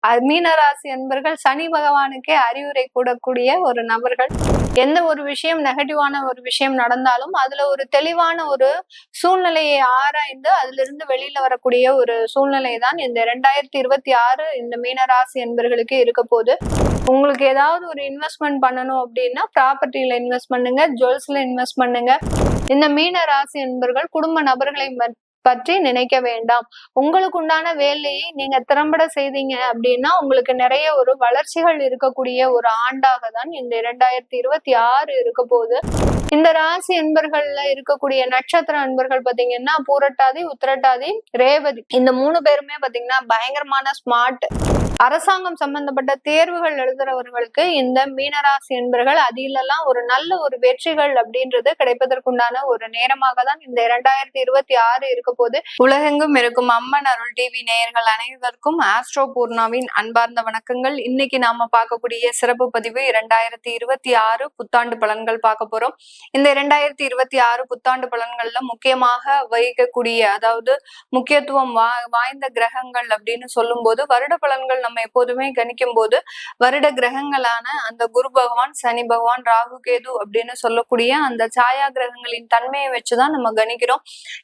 மீனராசி என்பர்கள் சனி பகவானுக்கே அறிவுரை கூடக்கூடிய ஒரு நபர்கள். எந்த ஒரு விஷயம் நெகட்டிவான ஒரு விஷயம் நடந்தாலும் அதுல ஒரு தெளிவான ஒரு சூழ்நிலையை ஆராய்ந்து அதுல இருந்து வெளியில வரக்கூடிய ஒரு சூழ்நிலை தான் இந்த 2026 இந்த மீனராசி என்பர்களுக்கு இருக்க போது. உங்களுக்கு ஏதாவது ஒரு இன்வெஸ்ட்மெண்ட் பண்ணணும் அப்படின்னா ப்ராப்பர்ட்டியில இன்வெஸ்ட் பண்ணுங்க, ஜுவல்ஸ்ல இன்வெஸ்ட் பண்ணுங்க. இந்த மீன ராசி என்பர்கள் குடும்ப நபர்களை பற்றி நினைக்க வேண்டாம். உங்களுக்கு உண்டான வேலையை நீங்க திறம்பட செய்தீங்க அப்படின்னா உங்களுக்கு நிறைய ஒரு வளர்ச்சிகள் இருக்கக்கூடிய ஒரு ஆண்டாக தான் இந்த 2026 இருக்க போகுது. இந்த ராசி என்பர்கள்ல இருக்கக்கூடிய நட்சத்திர அன்பர்கள் பாத்தீங்கன்னா பூரட்டாதி, உத்திரட்டாதி, ரேவதி இந்த 3 பேருமே பாத்தீங்கன்னா பயங்கரமான ஸ்மார்ட். அரசாங்கம் சம்பந்தப்பட்ட தேர்வுகள் எழுதுறவர்களுக்கு இந்த மீனராசி என்பர்கள் அதிலெல்லாம் ஒரு நல்ல ஒரு வெற்றிகள் அப்படின்றது கிடைப்பதற்குண்டான ஒரு நேரமாக தான் இந்த 2026 இருக்க போது. உலகெங்கும் இருக்கும் அம்மன் அருள் டிவி நேயர்கள் அனைவருக்கும் ஆஸ்ட்ரோ பூர்ணாவின் அன்பார்ந்த வணக்கங்கள். இன்னைக்கு நாம பார்க்கக்கூடிய சிறப்பு பதிவு 2026 புத்தாண்டு பலன்கள் பார்க்க போறோம். இந்த 2026 புத்தாண்டு பலன்கள்ல முக்கியமாக வகிக்கக்கூடிய அதாவது முக்கியத்துவம் வாய்ந்த கிரகங்கள் அப்படின்னு சொல்லும் போது வருட பலன்கள் நம்ம எப்போதுமே கணிக்கும் போது வருட கிரகங்களான அந்த குரு பகவான், சனி பகவான், ராகு, கேது அப்படின்னு சொல்லக்கூடிய அந்த சாயா கிரகங்களின் தன்மையை வச்சுதான் நம்ம கணிக்கிறோம்.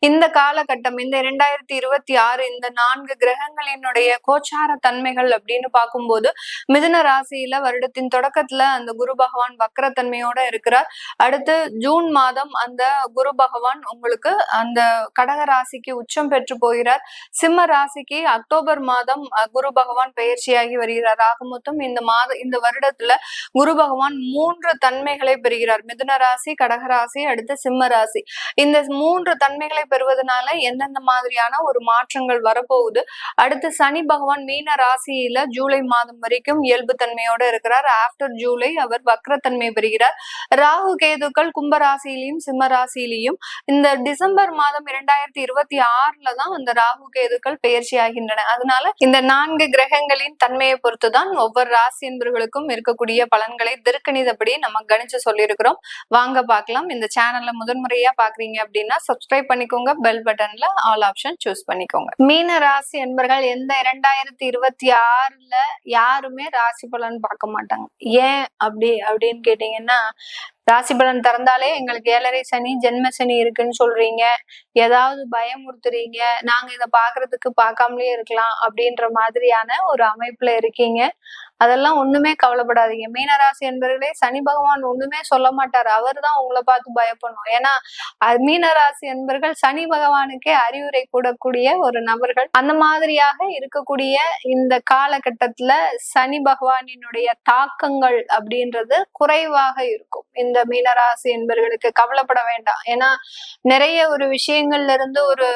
இந்த காலகட்டம் இந்த 2026 இந்த 4 கிரகங்களினுடைய கோச்சார தன்மைகள் அப்படின்னு பார்க்கும்போது மிதுன ராசியில வருடத்தின் தொடக்கத்துல அந்த குரு பகவான் வக்ரத்தன்மையோட இருக்கிறார். அடுத்து ஜூன் மாதம் அந்த குரு பகவான் உங்களுக்கு அந்த கடக ராசிக்கு உச்சம் பெற்று போகிறார். சிம்ம ராசிக்கு அக்டோபர் மாதம் குரு பகவான் பயிற்சியாகி வருகிறார். ஆக மொத்தம் இந்த வருடத்துல குரு பகவான் 3 தன்மைகளை பெறுகிறார். மிதுன ராசி, கடகராசி, அடுத்து சிம்ம ராசி. இந்த 3 தன்மைகளை பெறுவதனால எந்தெந்த மாதிரியான ஒரு மாற்றங்கள் வரப்போகுது. அடுத்து சனி பகவான் மீன ராசியில ஜூலை மாதம் வரைக்கும் இயல்பு தன்மையோட இருக்கிறார். ஆப்டர் ஜூலை அவர் வக்ரத்தன்மை பெறுகிறார். ராகு கேதுக்கள் கும்பராசியிலையும் சிம்ம ராசியிலையும் இந்த டிசம்பர் மாதம் 2026 தான் அந்த ராகு கேதுக்கள் பயிற்சி ஆகின்றன. அதனால இந்த 4 கிரகங்களின் தன்மையை பொறுத்துதான் ஒவ்வொரு ராசி என்பவர்களுக்கும் இருக்கக்கூடிய பலன்களை திருக்கணிதப்படி நம்ம கணிச்சு சொல்லியிருக்கிறோம். வாங்க பார்க்கலாம். இந்த சேனல்ல முதன்முறையா பாக்குறீங்க அப்படின்னா சப்ஸ்கிரைப் பண்ணிக்கோங்க, பெல் பட்டன்ல ஆல் ஆப்ஷன் சூஸ் பண்ணிக்கோங்க. மீன ராசி என்பர்கள் எந்த 2026 யாருமே ராசி பலன் பார்க்க மாட்டாங்க. ஏன் அப்படின்னு கேட்டீங்கன்னா ராசி பலன் திறந்தாலே எங்களுக்கு 7.5 சனி, ஜென்ம சனி இருக்குன்னு சொல்றீங்க, ஏதாவது பயமுறுத்துறீங்க, நாங்க இதை பாக்குறதுக்கு பார்க்காமலே இருக்கலாம் அப்படின்ற மாதிரியான ஒரு அமைப்புல இருக்கீங்க. அதெல்லாம் ஒண்ணுமே கவலைப்படாதீங்க. மீனராசி என்பவர்களே சனி பகவான் ஒண்ணுமே சொல்ல மாட்டாரு. அவர் தான் உங்களை பார்த்து பயப்படணும். ஏன்னா மீனராசி என்பர்கள் சனி பகவானுக்கே அறிவுரை கூடக்கூடிய ஒரு நபர்கள். அந்த மாதிரியாக இருக்கக்கூடிய இந்த காலகட்டத்துல சனி பகவானினுடைய தாக்கங்கள் அப்படின்றது குறைவாக இருக்கும். இந்த மீனராசி என்பவர்களுக்கு கவலைப்பட வேண்டாம். ஏன்னா நிறைய ஒரு விஷயங்கள்ல இருந்து ஒரு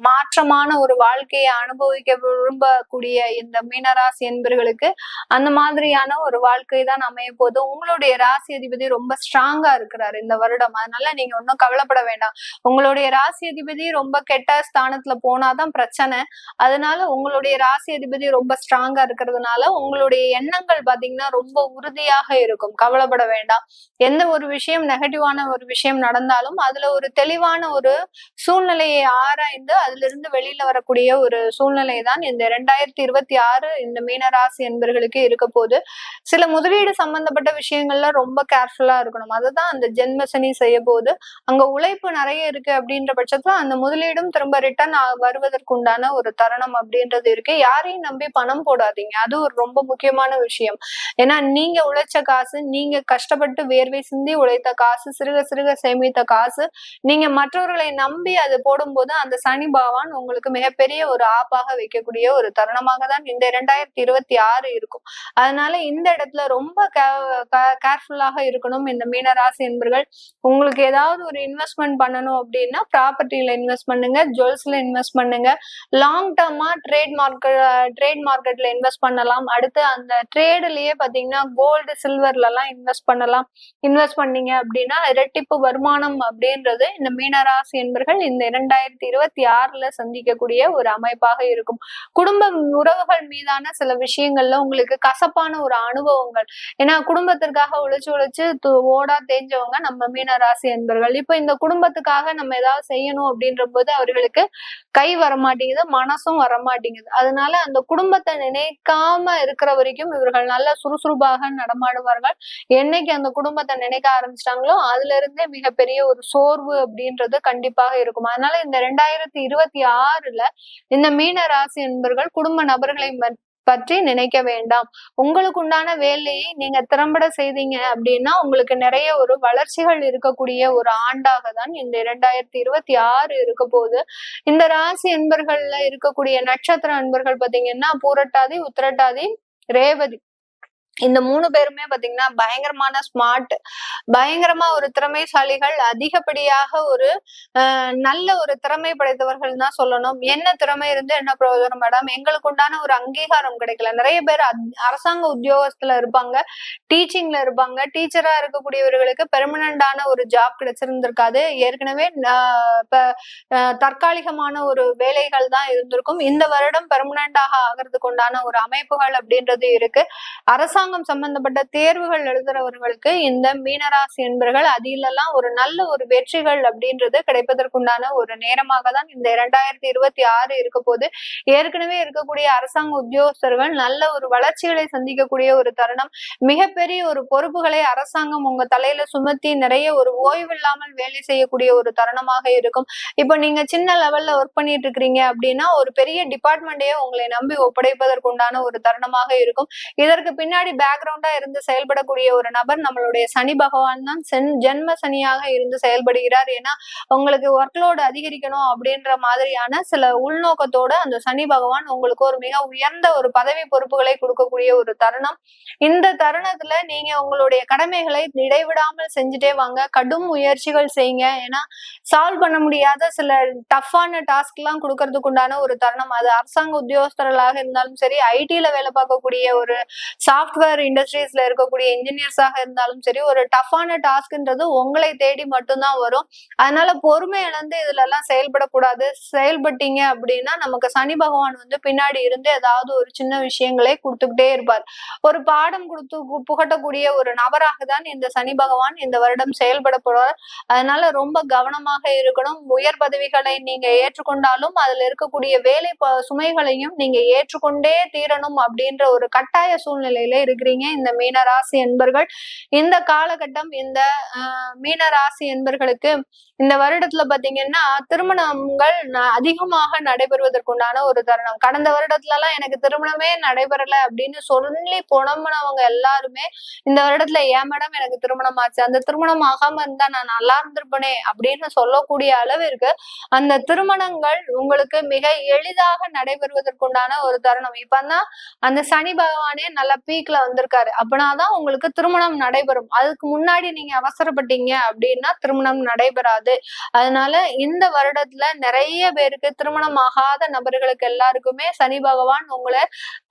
மாற்றமான ஒரு வாழ்க்கையை அனுபவிக்க விரும்பக்கூடிய இந்த மீனராசி என்பவர்களுக்கு அந்த மாதிரியான ஒரு வாழ்க்கை தான் அமைய போது. உங்களுடைய ராசி அதிபதி ரொம்ப ஸ்ட்ராங்கா இருக்கிறாரு இந்த வருடம். அதனால நீங்க ஒன்னும் கவலைப்பட வேண்டாம். உங்களுடைய ராசி அதிபதி ரொம்ப கெட்ட ஸ்தானத்துல போனாதான் பிரச்சனை. அதனால உங்களுடைய ராசி அதிபதி ரொம்ப ஸ்ட்ராங்கா இருக்கிறதுனால உங்களுடைய எண்ணங்கள் பாத்தீங்கன்னா ரொம்ப உறுதியாக இருக்கும். கவலைப்பட வேண்டாம். எந்த ஒரு விஷயம் நெகட்டிவான ஒரு விஷயம் நடந்தாலும் அதுல ஒரு தெளிவான ஒரு சூழ்நிலையை ஆராய்ந்து அதுல இருந்து வெளியில வரக்கூடிய ஒரு சூழ்நிலை தான் இந்த 2026 இந்த மீனராசி என்பர்களுக்கு இருக்க போது. சில முதலீடு சம்பந்தப்பட்ட விஷயங்கள்ல ரொம்ப கேர்ஃபுல்லா இருக்கணும். அதுதான் அந்த ஜென்ம சனி செய்ய போது. அங்க உழைப்பு நிறைய இருக்கு அப்படின்ற பட்சத்துல அந்த முதலீடும் திரும்ப ரிட்டர்ன் வருவதற்குண்டான ஒரு தருணம் அப்படின்றது இருக்கு. யாரையும் நம்பி பணம் போடாதீங்க. அது ஒரு ரொம்ப முக்கியமான விஷயம். ஏன்னா நீங்க உழைச்ச காசு, நீங்க கஷ்டப்பட்டு வேர்வை சிந்தி உழைத்த காசு, சிறுக சிறுக சேமித்த காசு, நீங்க மற்றவர்களை நம்பி அது போடும்போது அந்த சனி பகவான் உங்களுக்கு மிகப்பெரிய ஒரு ஆப்பாக வைக்கக்கூடிய ஒரு தருணமாக தான் இந்த 2026 இருக்கும். அதனால இந்த இடத்துல ரொம்ப கேர்ஃபுல்லாக இருக்கணும் இந்த மீனராசி என்பர்கள். உங்களுக்கு ஏதாவது ஒரு இன்வெஸ்ட்மெண்ட் பண்ணணும் அப்படின்னா ப்ராப்பர்ட்டியில இன்வெஸ்ட் பண்ணுங்க, ஜுவல்ஸ்ல இன்வெஸ்ட் பண்ணுங்க. லாங் டர்மா ட்ரேட் மார்க்கெட்ல இன்வெஸ்ட் பண்ணலாம். அடுத்து அந்த ட்ரேடுலயே பாத்தீங்கன்னா கோல்டு, சில்வர்ல எல்லாம் இன்வெஸ்ட் பண்ணலாம். இன்வெஸ்ட் பண்ணீங்க அப்படின்னா இரட்டிப்பு வருமானம் அப்படின்றது இந்த மீனராசி என்பர்கள் இந்த 2026 சந்திக்கக்கூடிய ஒரு அமைப்பாக இருக்கும். குடும்ப உறவுகள் மீதான சில விஷயங்கள்ல உங்களுக்கு கசப்பான ஒரு அனுபவங்கள். ஏன்னா குடும்பத்திற்காக உழைச்சு உழைச்சு ஓடா தேஞ்சவங்க நம்ம மீன ராசி அன்பர்கள். இப்ப இந்த குடும்பத்துக்காக நம்ம ஏதாவது செய்யணும் அப்படின்ற போது அவர்களுக்கு கை வரமாட்டேங்குது, மனசும் வரமாட்டேங்குது. அதனால அந்த குடும்பத்தை நினைக்காம இருக்கிற வரைக்கும் இவர்கள் நல்ல சுறுசுறுப்பாக நடமாடுவார்கள். என்னைக்கு அந்த குடும்பத்தை நினைக்க ஆரம்பிச்சிட்டாங்களோ அதுல இருந்தே மிகப்பெரிய ஒரு சோர்வு அப்படின்றது கண்டிப்பாக இருக்கும். அதனால இந்த 2026ல இந்த மீன ராசி என்பர்கள் குடும்ப நபர்களை பற்றி நினைக்க வேண்டாம். உங்களுக்கு உண்டான வேலையை நீங்க திறம்பட செய்தீங்க அப்படின்னா உங்களுக்கு நிறைய ஒரு வளர்ச்சிகள் இருக்கக்கூடிய ஒரு ஆண்டாக தான் இந்த 2026 இருக்க போகுது. இந்த ராசி என்பர்கள்ல இருக்கக்கூடிய நட்சத்திர அன்பர்கள் பாத்தீங்கன்னா பூரட்டாதி, உத்திரட்டாதி, ரேவதி, இந்த 3 பேருமே பாத்தீங்கன்னா பயங்கரமான ஸ்மார்ட், பயங்கரமா ஒரு திறமைசாலிகள், அதிகப்படியாக ஒரு நல்ல ஒரு திறமை படைத்தவர்கள் தான் சொல்லணும். என்ன திறமை இருந்து என்ன பிரயோஜனம் மேடம், எங்களுக்கு உண்டான ஒரு அங்கீகாரம் கிடைக்கல. நிறைய பேர் அரசாங்க உத்தியோகத்துல இருப்பாங்க, டீச்சிங்ல இருப்பாங்க, டீச்சரா இருக்கக்கூடியவர்களுக்கு பெர்மனண்டான ஒரு ஜாப் கிடைச்சிருந்திருக்காது. ஏற்கனவே தற்காலிகமான ஒரு வேலைகள் தான் இருந்திருக்கும். இந்த வருடம் பெர்மனண்டாக ஆகிறதுக்கு உண்டான ஒரு அமைப்புகள் அப்படின்றது இருக்கு. அரசாங்கம் சம்பந்தப்பட்ட தேர்வுகள் எழுதுறவர்களுக்கு இந்த மீனராசி என்பர்கள் அதிலெல்லாம் ஒரு நல்ல ஒரு வெற்றிகள் அப்படின்றது கிடைப்பதற்குண்டான ஒரு நேரமாக தான் இந்த 2026 இருக்க போது. ஏற்கனவே இருக்கக்கூடிய அரசாங்க உத்தியோகஸ்தர்கள் நல்ல ஒரு வளர்ச்சிகளை சந்திக்கக்கூடிய ஒரு தருணம். மிகப்பெரிய ஒரு பொறுப்புகளை அரசாங்கம் உங்க தலையில சுமத்தி நிறைய ஒரு ஓய்வில்லாமல் வேலை செய்யக்கூடிய ஒரு தருணமாக இருக்கும். இப்ப நீங்க சின்ன லெவல்ல ஒர்க் பண்ணிட்டு இருக்கிறீங்க அப்படின்னா ஒரு பெரிய டிபார்ட்மெண்ட்டையே உங்களை நம்பி ஒப்படைப்பதற்குண்டான ஒரு தருணமாக இருக்கும். இதற்கு பின்னாடி பேக்ரவுண்டா இருந்து செயல்படக்கூடிய ஒரு நபர் நம்மளுடைய சனி பகவான் தான். ஜென்ம சனியாக இருந்து செயல்படுகிறார். ஏன்னா உங்களுக்கு ஒர்க்லோடு அதிகரிக்கணும் அப்படின்ற மாதிரியான சில உள்நோக்கத்தோட அந்த சனி பகவான் உங்களுக்கு ஒரு மிக உயர்ந்த ஒரு பதவி பொறுப்புகளை கொடுக்கக்கூடிய ஒரு தருணம். இந்த தருணத்துல நீங்க உங்களுடைய கடமைகளை இடைவிடாமல் செஞ்சுட்டே வாங்க, கடும் முயற்சிகள் செய்யுங்க. ஏன்னா சால்வ் பண்ண முடியாத சில டஃப்பான டாஸ்க் எல்லாம் கொடுக்கறதுக்கு உண்டான ஒரு தருணம். அது அரசாங்க உத்தியோகஸ்தர்களாக இருந்தாலும் சரி, ஐடில வேலை பார்க்கக்கூடிய ஒரு சாஃப்ட்வேர் இண்டஸ்ட்ரீஸ்ல இருக்கக்கூடிய இன்ஜினியர்ஸாக இருந்தாலும் சரி, ஒரு டஃப்பான டாஸ்க்ன்றது உங்களை தேடி மட்டும்தான் வரும். அதனால பொறுமை இழந்து இதுல எல்லாம் செயல்படக்கூடாது. செயல்பட்டீங்க அப்படின்னா நமக்கு சனி பகவான் பின்னாடி இருந்து ஏதாவது ஒரு சின்ன விஷயங்களை கொடுத்துக்கிட்டே இருப்பார். ஒரு பாடம் கொடுத்து புகட்டக்கூடிய ஒரு நபராக தான் இந்த சனி பகவான் இந்த வருடம் செயல்பட போறார். அதனால ரொம்ப கவனமாக இருக்கணும். உயர் பதவிகளை நீங்க ஏற்றுக்கொண்டாலும் அதுல இருக்கக்கூடிய வேலை சுமைகளையும் நீங்க ஏற்றுக்கொண்டே தீரணும் அப்படின்ற ஒரு கட்டாய சூழ்நிலையில இருக்கிறீங்க இந்த மீனராசி என்பர்கள். இந்த காலகட்டம் இந்த மீனராசி என்பர்களுக்கு இந்த வருடத்துல பாத்தீங்கன்னா திருமணங்கள் அதிகமாக நடைபெறுவதற்குண்டான ஒரு தருணம். கடந்த வருடத்துல எல்லாம் எனக்கு திருமணமே நடைபெறல அப்படின்னு சொல்லி புலம்புனவங்க எல்லாருமே இந்த வருடத்துல ஏன் மேடம் எனக்கு திருமணம் ஆச்சு, அந்த திருமணம் ஆகாம இருந்தா நான் நல்லா இருந்திருப்பனே அப்படின்னு சொல்லக்கூடிய அளவிற்கு அந்த திருமணங்கள் உங்களுக்கு மிக எளிதாக நடைபெறுவதற்குண்டான ஒரு தருணம். இப்பதான் அந்த சனி பகவானே நல்ல பீக்ல வந்திருக்காரு. அப்படின்னாதான் உங்களுக்கு திருமணம் நடைபெறும். அதுக்கு முன்னாடி நீங்க அவசரப்பட்டீங்க அப்படின்னா திருமணம் நடைபெறாது. அதனால இந்த வருடத்துல நிறைய பேருக்கு திருமணம் ஆகாத நபர்களுக்கு எல்லாருக்குமே சனி பகவான் உங்களை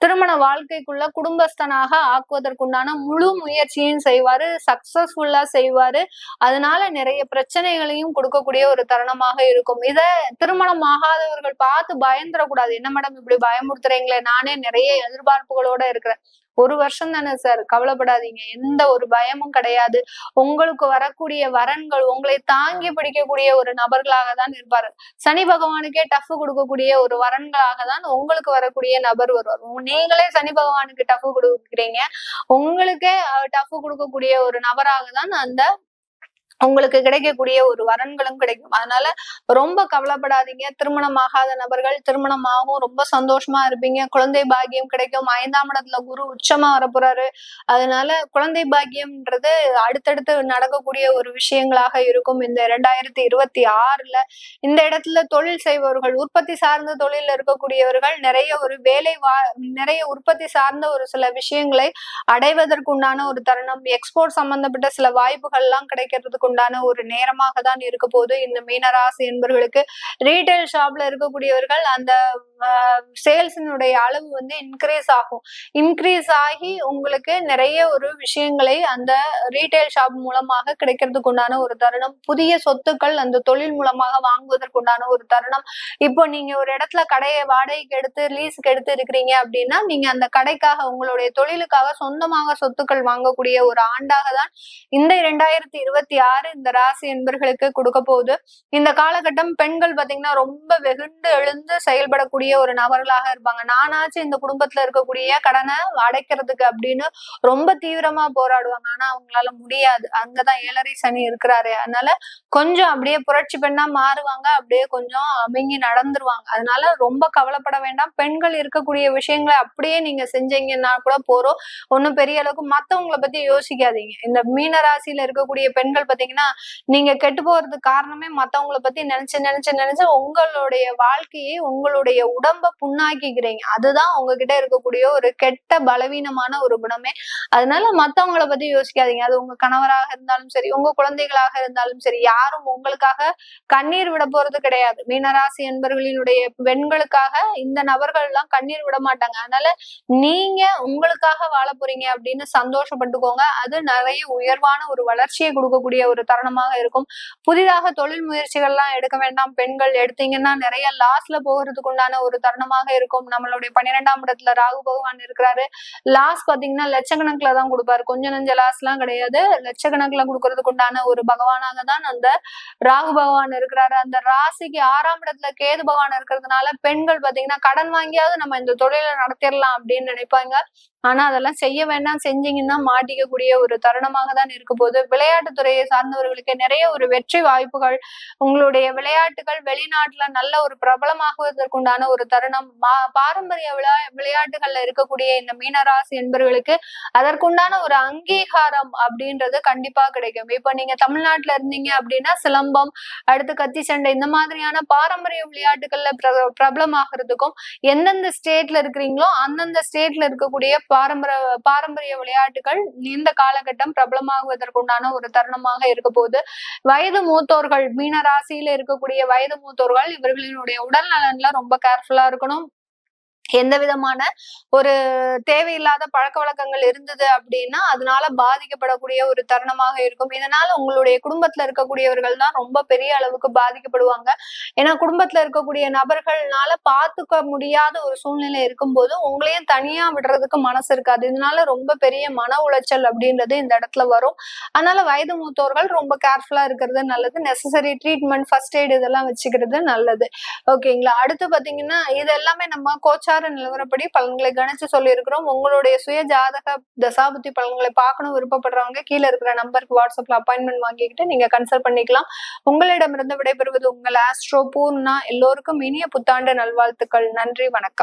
திருமண வாழ்க்கைக்குள்ள குடும்பஸ்தனாக ஆக்குவதற்குண்டான முழு முயற்சியும் செய்வாரு, சக்சஸ்ஃபுல்லா செய்வாரு. அதனால நிறைய பிரச்சனைகளையும் கொடுக்கக்கூடிய ஒரு தருணமாக இருக்கும். இத திருமணம் ஆகாதவர்கள் பார்த்து பயந்துடக்கூடாது. என்ன மேடம் இப்படி பயமுறுத்துறீங்களே, நானே நிறைய எதிர்பார்ப்புகளோட இருக்கிறேன். 1 வருஷம் தானே சார், கவலைப்படாதீங்க. எந்த ஒரு பயமும் கிடையாது. உங்களுக்கு வரக்கூடிய வரன்கள் உங்களை தாங்கி பிடிக்கக்கூடிய ஒரு நபர்களாக தான் இருப்பாரு. சனி பகவானுக்கே டஃப் கொடுக்கக்கூடிய ஒரு வரன்களாக தான் உங்களுக்கு வரக்கூடிய நபர் வருவார். நீங்களே சனி பகவானுக்கு டஃப் கொடுக்குறீங்க, உங்களுக்கே டஃப் கொடுக்கக்கூடிய ஒரு நபராக தான் அந்த உங்களுக்கு கிடைக்கக்கூடிய ஒரு வரன்களும் கிடைக்கும். அதனால ரொம்ப கவலைப்படாதீங்க. திருமணம் ஆகாத நபர்கள் திருமணமாகவும் ரொம்ப சந்தோஷமா இருப்பீங்க. குழந்தை பாக்கியம் கிடைக்கும். 5ஆம் இடத்துல குரு உச்சமா வரப்போறாரு. அதனால குழந்தை பாக்கியம்ன்றது அடுத்தடுத்து நடக்கக்கூடிய ஒரு விஷயங்களாக இருக்கும் இந்த 2026ல. இந்த இடத்துல தொழில் செய்பவர்கள், உற்பத்தி சார்ந்த தொழில இருக்கக்கூடியவர்கள் நிறைய ஒரு நிறைய உற்பத்தி சார்ந்த ஒரு சில விஷயங்களை அடைவதற்கு உண்டான ஒரு தருணம். எக்ஸ்போர்ட் சம்பந்தப்பட்ட சில வாய்ப்புகள் எல்லாம் கிடைக்கிறதுக்கு உண்டான ஒரு நேரமாக தான் இருக்க போது இந்த மீனராசி என்பவர்களுக்கு. ரீட்டைல் ஷாப்ல இருக்கக்கூடியவர்கள் அந்த சேல்ஸினுடைய அளவு வந்து இன்க்ரீஸ் ஆகும். இன்க்ரீஸ் ஆகி உங்களுக்கு நிறைய ஒரு விஷயங்களை அந்த ரீட்டைல் ஷாப் மூலமாக கிடைக்கிறதுக்கு உண்டான ஒரு தருணம். புதிய சொத்துக்கள் அந்த தொழில் மூலமாக வாங்குவதற்கு உண்டான ஒரு தருணம். இப்போ நீங்க ஒரு இடத்துல கடையை வாடகைக்கு எடுத்து லீஸுக்கு எடுத்து இருக்கிறீங்க அப்படின்னா நீங்க அந்த கடைக்காக உங்களுடைய தொழிலுக்காக சொந்தமாக சொத்துக்கள் வாங்கக்கூடிய ஒரு ஆண்டாக தான் இந்த 2026 இந்த ராசி என்பர்களுக்கு கொடுக்க போகுது. இந்த காலகட்டம் பெண்கள் பாத்தீங்கன்னா ரொம்ப வெகுண்டு எழுந்து செயல்படக்கூடிய ஒரு நபர்களாக இருப்பாங்க. நானாச்சும் இந்த குடும்பத்துல இருக்கக்கூடிய கடனை அடைக்கிறதுக்கு அப்படின்னு ரொம்ப தீவிரமா போராடுவாங்க. ஆனா அவங்களால முடியாது. அங்கதான் 7.5 சனி இருக்கிறாரு. அதனால கொஞ்சம் அப்படியே புரட்சி பெண்ணா மாறுவாங்க. அப்படியே கொஞ்சம் அமுங்கி நடந்துருவாங்க. அதனால ரொம்ப கவலைப்பட வேண்டாம். பெண்கள் இருக்கக்கூடிய விஷயங்களை அப்படியே நீங்க செஞ்சீங்கன்னா கூட போறோம். ஒன்னும் பெரிய அளவுக்கு மத்தவங்களை பத்தி யோசிக்காதீங்க. இந்த மீன ராசியில இருக்கக்கூடிய பெண்கள் பாத்தீங்கன்னா நீங்க கெட்டு போறதுக்கு காரணமே மத்தவங்களை பத்தி நினைச்சு நினைச்சு நினைச்சு உங்களுடைய வாழ்க்கையை உங்களுடைய உடம்ப புண்ணாக்கிக்கிறீங்க. அதுதான் உங்ககிட்ட இருக்கக்கூடிய ஒரு கெட்ட பலவீனமான ஒரு குணமே. அதனால மத்தவங்களை பத்தி யோசிக்காதீங்க. அது உங்க கணவராக இருந்தாலும் சரி, உங்க குழந்தைகளாக இருந்தாலும் சரி, யாரும் உங்களுக்காக கண்ணீர் விட போறது கிடையாது. மீனராசி என்பவர்களினுடைய பெண்களுக்காக இந்த நபர்கள் எல்லாம் கண்ணீர் விட மாட்டாங்க. அதனால நீங்க உங்களுக்காக வாழ போறீங்க அப்படின்னு சந்தோஷப்பட்டுக்கோங்க. அது நிறைய உயர்வான ஒரு வளர்ச்சியை கொடுக்கக்கூடிய ஒரு தருணமாக இருக்கும். புதிதாக தொழில் முயற்சிகள்லாம் எடுக்க வேண்டாம். பெண்கள் எடுத்தீங்கன்னா நிறைய லாஸ்ல போகிறதுக்கு உண்டான ஒரு தருணமாக இருக்கும். நம்மளுடைய 12ஆம் இடத்துல ராகு பகவான் இருக்கிறாரு. லாஸ் பாத்தீங்கன்னா லட்சக்கணக்குல தான் கொடுப்பாரு. கொஞ்சம் நஞ்ச லாஸ் எல்லாம் கிடையாது. லட்சக்கணக்குல கொடுக்கறதுக்கு உண்டான ஒரு பகவானாக தான் அந்த ராகு பகவான் இருக்கிறாரு. அந்த ராசிக்கு 6ஆம் இடத்துல கேது பகவான் இருக்கிறதுனால பெண்கள் பாத்தீங்கன்னா கடன் வாங்கியாவது நம்ம இந்த தொழிலை நடத்திடலாம் அப்படின்னு நினைப்பாங்க. ஆனா அதெல்லாம் செய்ய வேண்டாம். செஞ்சீங்கன்னா மாட்டிக்கக்கூடிய ஒரு தருணமாக தான் இருக்க போது. விளையாட்டுத்துறையை சார்ந்தவர்களுக்கு நிறைய ஒரு வெற்றி வாய்ப்புகள், உங்களுடைய விளையாட்டுகள் வெளிநாட்டுல நல்ல ஒரு பிரபலமாகுவதற்குண்டான ஒரு தருணம். பாரம்பரிய விளையாட்டுகள்ல இருக்கக்கூடிய இந்த மீனராசி என்பவர்களுக்கு அதற்குண்டான ஒரு அங்கீகாரம் அப்படின்றது கண்டிப்பா கிடைக்கும். இப்ப நீங்க தமிழ்நாட்டுல இருந்தீங்க அப்படின்னா சிலம்பம், அடுத்து கத்தி சண்டை, இந்த மாதிரியான பாரம்பரிய விளையாட்டுகள்ல பிரபலமாகிறதுக்கும் எந்தெந்த ஸ்டேட்ல இருக்கிறீங்களோ அந்தந்த ஸ்டேட்ல இருக்கக்கூடிய பாரம்பரிய விளையாட்டுகள் இந்த காலகட்டம் பிரபலமாகுவதற்குண்டான ஒரு தருணமாக இருக்க போது. வயது மூத்தோர்கள், மீன ராசியில இருக்கக்கூடிய வயது மூத்தோர்கள் இவர்களினுடைய உடல் நலன்ல ரொம்ப கேர்ஃபுல்லா இருக்கணும். எந்த விதமான ஒரு தேவையில்லாத பழக்க வழக்கங்கள் இருந்தது அப்படின்னா அதனால பாதிக்கப்படக்கூடிய ஒரு தருணமாக இருக்கும். இதனால உங்களுடைய குடும்பத்துல இருக்கக்கூடியவர்கள் தான் ரொம்ப பெரிய அளவுக்கு பாதிக்கப்படுவாங்க. ஏன்னா குடும்பத்துல இருக்கக்கூடிய நபர்கள்னால பார்த்துக்க முடியாத ஒரு சூழ்நிலை இருக்கும்போது உங்களையும் தனியா விடுறதுக்கு மனசு இருக்காது. இதனால ரொம்ப பெரிய மன உளைச்சல் அப்படின்றது இந்த இடத்துல வரும். அதனால வயது மூத்தோர்கள் ரொம்ப கேர்ஃபுல்லா இருக்கிறது நல்லது. நெசசரி ட்ரீட்மெண்ட், ஃபர்ஸ்ட் எய்ட் இதெல்லாம் வச்சுக்கிறது நல்லது. ஓகேங்களா. அடுத்து பாத்தீங்கன்னா இது எல்லாமே நம்ம கோச்சார நிலவரப்படி பலன்களை கணிச்சு சொல்லி இருக்கிறோம். உங்களுடைய சுய ஜாதக தசாபுத்தி பலன்களை பார்க்கணும் விருப்பப்படுறவங்க கீழே இருக்கிற நம்பருக்கு வாட்ஸ்அப்ல அப்பாயின்மெண்ட் வாங்கிக்கிட்டு நீங்க கன்சல்ட் பண்ணிக்கலாம். உங்களிடமிருந்து விடைபெறுவது உங்கள் ஆஸ்ட்ரோ பூர்ணா. எல்லோருக்கும் இனிய புத்தாண்டு நல்வாழ்த்துக்கள். நன்றி, வணக்கம்.